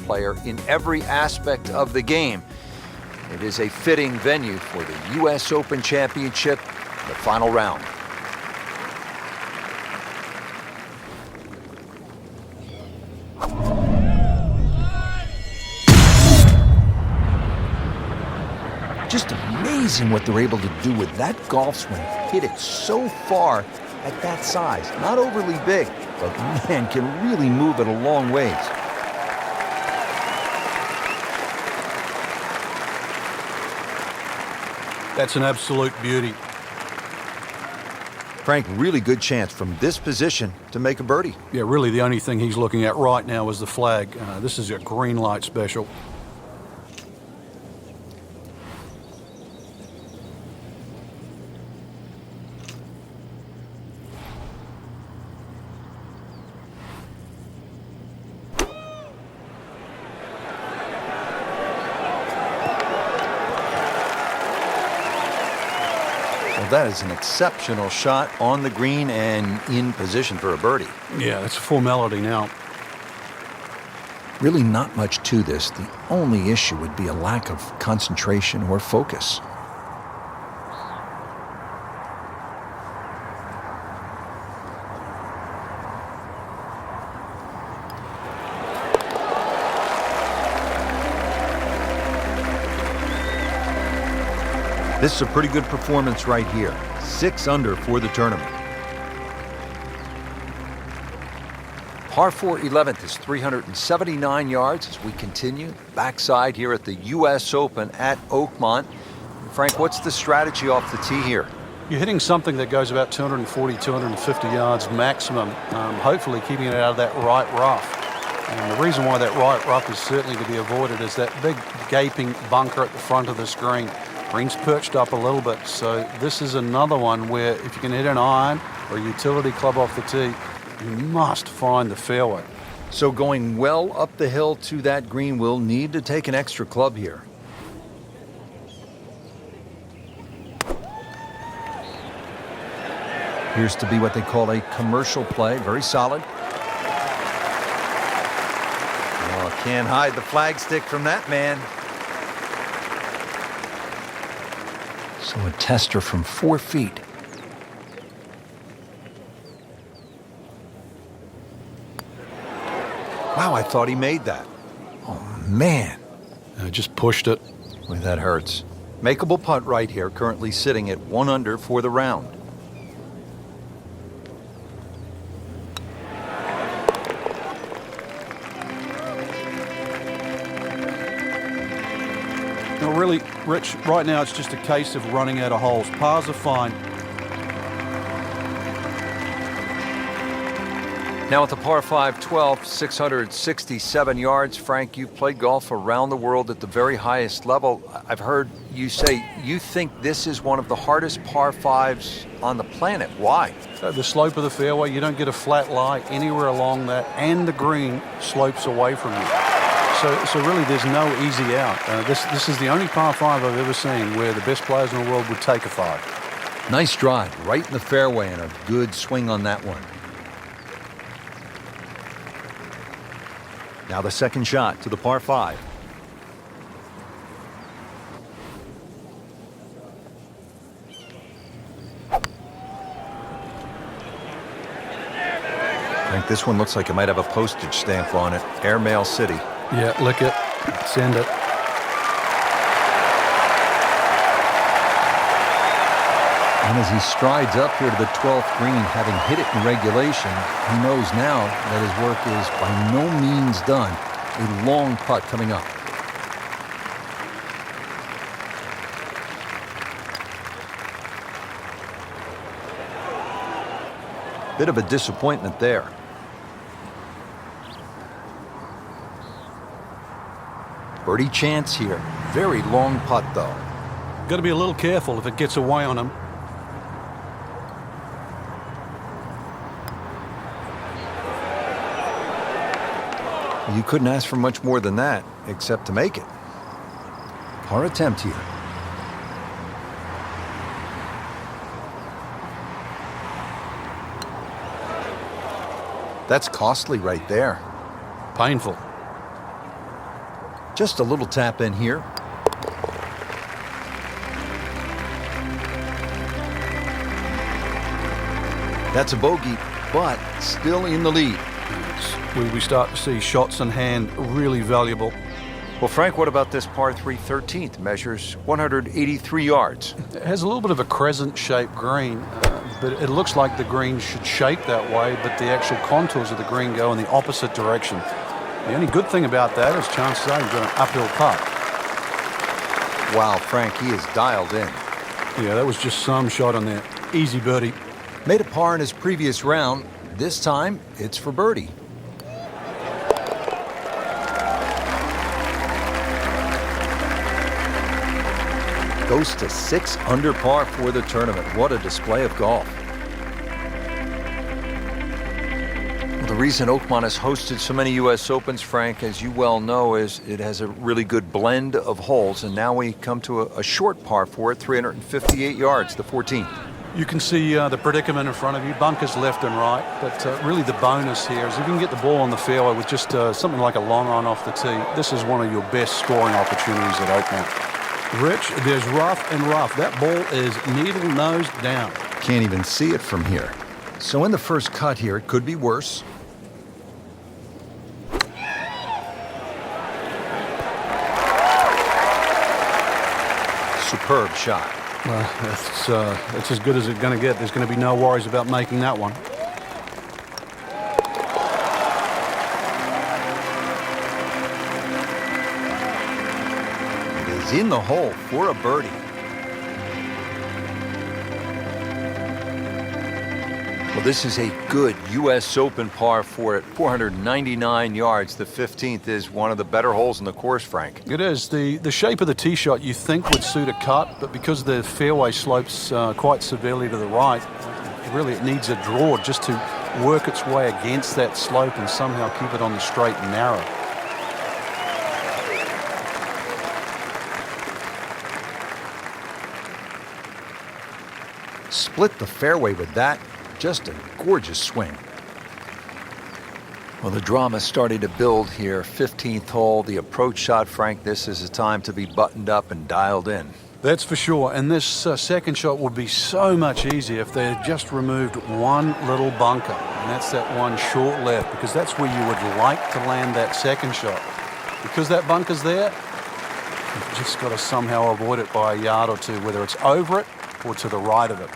player in every aspect of the game. It is a fitting venue for the U.S. Open Championship, the final round. Just amazing what they're able to do with that golf swing. Hit it so far at that size. Not overly big, but man, can really move it a long ways. That's an absolute beauty. Frank, really good chance from this position to make a birdie. Yeah, really the only thing he's looking at right now is the flag. This is a green light special. Well, that is an exceptional shot on the green and in position for a birdie. Yeah, it's a formality now. Really not much to this. The only issue would be a lack of concentration or focus. This is a pretty good performance right here. 6 under for the tournament. Par 4 11th is 379 yards as we continue backside here at the U.S. Open at Oakmont. Frank, what's the strategy off the tee here? You're hitting something that goes about 240, 250 yards maximum, hopefully keeping it out of that right rough. And the reason why that right rough is certainly to be avoided is that big gaping bunker at the front of the screen. Green's perched up a little bit, so this is another one where if you can hit an iron or a utility club off the tee, you must find the fairway. So going well up the hill to that green, will need to take an extra club here. Appears to be what they call a commercial play. Very solid. Oh, can't hide the flagstick from that man. So a tester from 4 feet. Wow, I thought he made that. Oh, man. Just pushed it. Boy, that hurts. Makeable putt right here, currently sitting at 1 under for the round. No, really, Rich, right now it's just a case of running out of holes. Pars are fine. Now at the par 5 12, 667 yards. Frank, you've played golf around the world at the very highest level. I've heard you say you think this is one of the hardest par 5s on the planet. Why? The slope of the fairway, you don't get a flat lie anywhere along that, and the green slopes away from you. So really there's no easy out. This is the only par 5 I've ever seen where the best players in the world would take a 5. Nice drive, right in the fairway, and a good swing on that one. Now the second shot to the par 5. I think this one looks like it might have a postage stamp on it. Airmail City. Yeah, lick it, send it. And as he strides up here to the 12th green, having hit it in regulation, he knows now that his work is by no means done. A long putt coming up. Bit of a disappointment there. Birdie chance here. Very long putt, though. Got to be a little careful if it gets away on him. You couldn't ask for much more than that, except to make it. Par attempt here. That's costly right there. Painful. Just a little tap in here. That's a bogey, but still in the lead. We start to see shots in hand really valuable. Well, Frank, what about this par 3 13th? Measures 183 yards. It has a little bit of a crescent-shaped green, but it looks like the green should shape that way, but the actual contours of the green go in the opposite direction. The only good thing about that is chances are you've got an uphill putt. Wow, Frank, he is dialed in. Yeah, that was just some shot on there. Easy birdie. Made a par in his previous round. This time, it's for birdie. Goes to 6 under par for the tournament. What a display of golf. Well, the reason Oakmont has hosted so many U.S. Opens, Frank, as you well know, is it has a really good blend of holes. And now we come to a short par for it, 358 yards, the 14th. You can see the predicament in front of you, bunkers left and right, but really the bonus here is if you can get the ball on the fairway with just something like a long on off the tee, this is one of your best scoring opportunities at Oakmont. Rich, there's rough and rough. That ball is needle nose down. Can't even see it from here. So in the first cut here, it could be worse. Superb shot. Well, that's as good as it's going to get. There's going to be no worries about making that one. It is in the hole for a birdie. Well, this is a good U.S. Open par for it, 499 yards. The 15th is one of the better holes in the course, Frank. It is. The shape of the tee shot you think would suit a cut, but because the fairway slopes quite severely to the right, really it needs a draw just to work its way against that slope and somehow keep it on the straight and narrow. Split the fairway with that. Just a gorgeous swing. Well, the drama's starting to build here. 15th hole, the approach shot, Frank. This is a time to be buttoned up and dialed in. That's for sure. And this second shot would be so much easier if they had just removed one little bunker. And that's that one short left, because that's where you would like to land that second shot. Because that bunker's there, you've just got to somehow avoid it by a yard or two, whether it's over it or to the right of it.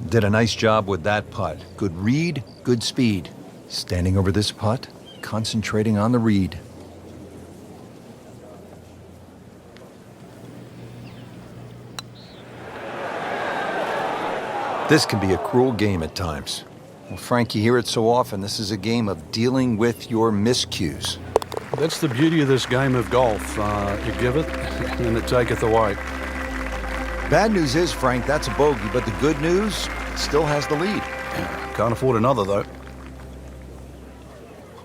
Did a nice job with that putt. Good read, good speed. Standing over this putt, concentrating on the read. This can be a cruel game at times. Well, Frank, you hear it so often. This is a game of dealing with your miscues. That's the beauty of this game of golf. You give it, and it taketh away. Bad news is, Frank, that's a bogey, but the good news, still has the lead. Can't afford another, though.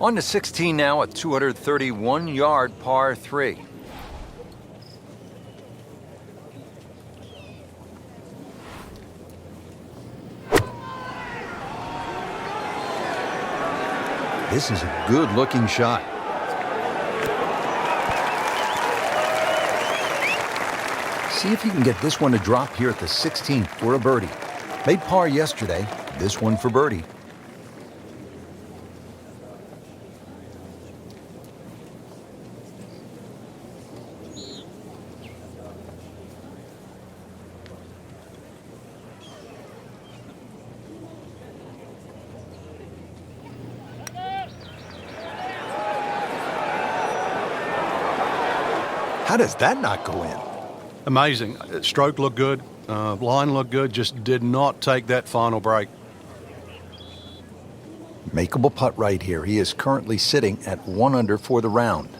On to 16 now, a 231-yard par 3. This is a good-looking shot. See if you can get this one to drop here at the 16th for a birdie. Made par yesterday, this one for birdie. How does that not go in? Amazing. Stroke looked good. Line looked good. Just did not take that final break. Makeable putt right here. He is currently sitting at 1 under for the round.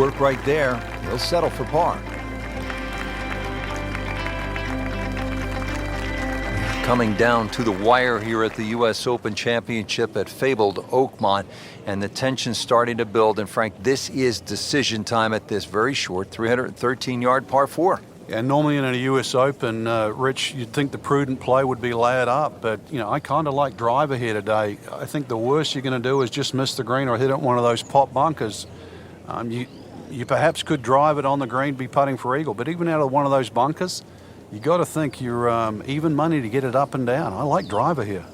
work right there, he'll settle for par. Coming down to the wire here at the U.S. Open Championship at fabled Oakmont, and the tension starting to build. And Frank, this is decision time at this very short 313-yard par 4. Yeah, normally in a U.S. Open, Rich, you'd think the prudent play would be lay it up, but I kind of like driver here today. I think the worst you're going to do is just miss the green or hit it one of those pop bunkers. You perhaps could drive it on the green, be putting for eagle, but even out of one of those bunkers, you got to think you're even money to get it up and down. I like driver here.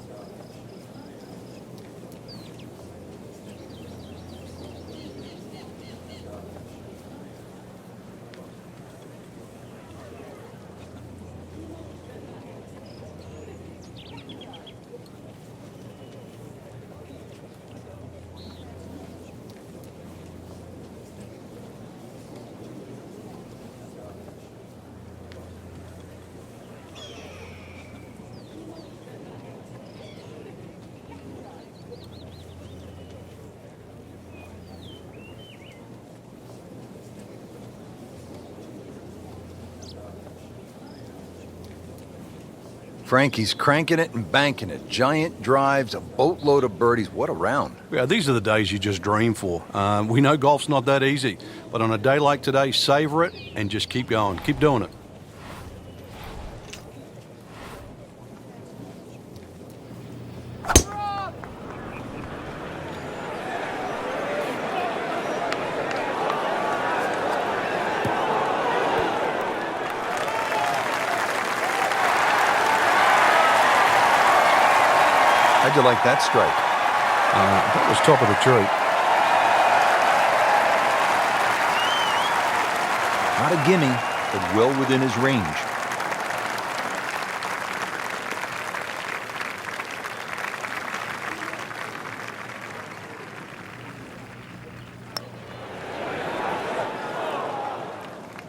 Frank, he's cranking it and banking it. Giant drives, a boatload of birdies. What a round. Yeah, these are the days you just dream for. We know golf's not that easy, but on a day like today, savor it and just keep going. Keep doing it. How'd you like that strike? That was top of the tree. Not a gimme, but well within his range.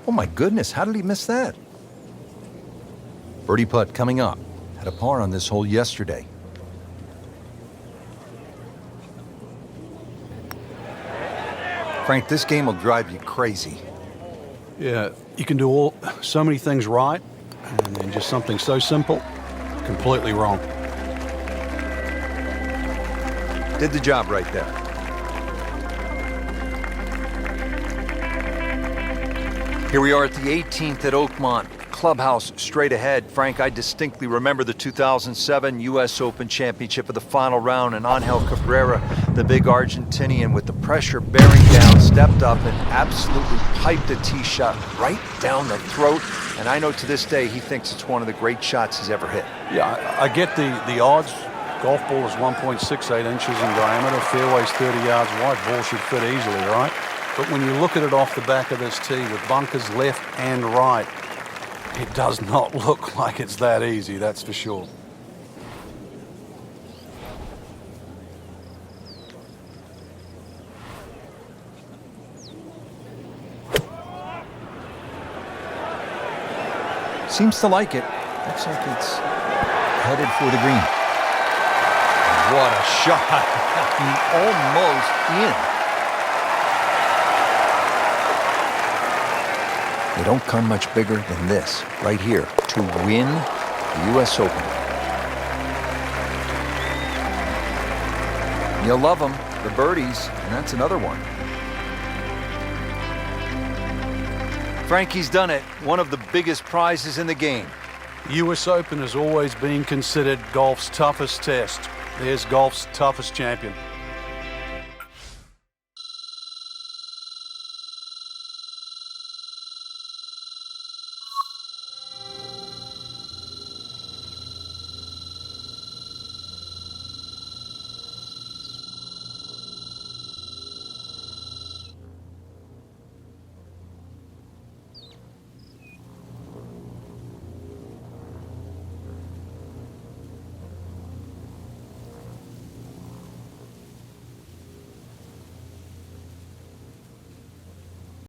Oh my goodness, how did he miss that? Birdie putt coming up. Had a par on this hole yesterday. Frank, this game will drive you crazy. Yeah, you can do so many things right, and then just something so simple, completely wrong. Did the job right there. Here we are at the 18th at Oakmont. Clubhouse straight ahead. Frank, I distinctly remember the 2007 U.S. Open Championship of the final round, and Angel Cabrera, the big Argentinian, with the pressure bearing down, stepped up and absolutely piped a tee shot right down the throat. And I know to this day he thinks it's one of the great shots he's ever hit. Yeah, I get the odds. Golf ball is 1.68 inches in diameter. Fairway's 30 yards wide. Ball should fit easily, right? But when you look at it off the back of this tee with bunkers left and right, it does not look like it's that easy, that's for sure. Seems to like it. Looks like it's headed for the green. What a shot. Almost in. They don't come much bigger than this, right here, to win the U.S. Open. You'll love them, the birdies, and that's another one. Frankie's done it, one of the biggest prizes in the game. The U.S. Open has always been considered golf's toughest test. There's golf's toughest champion.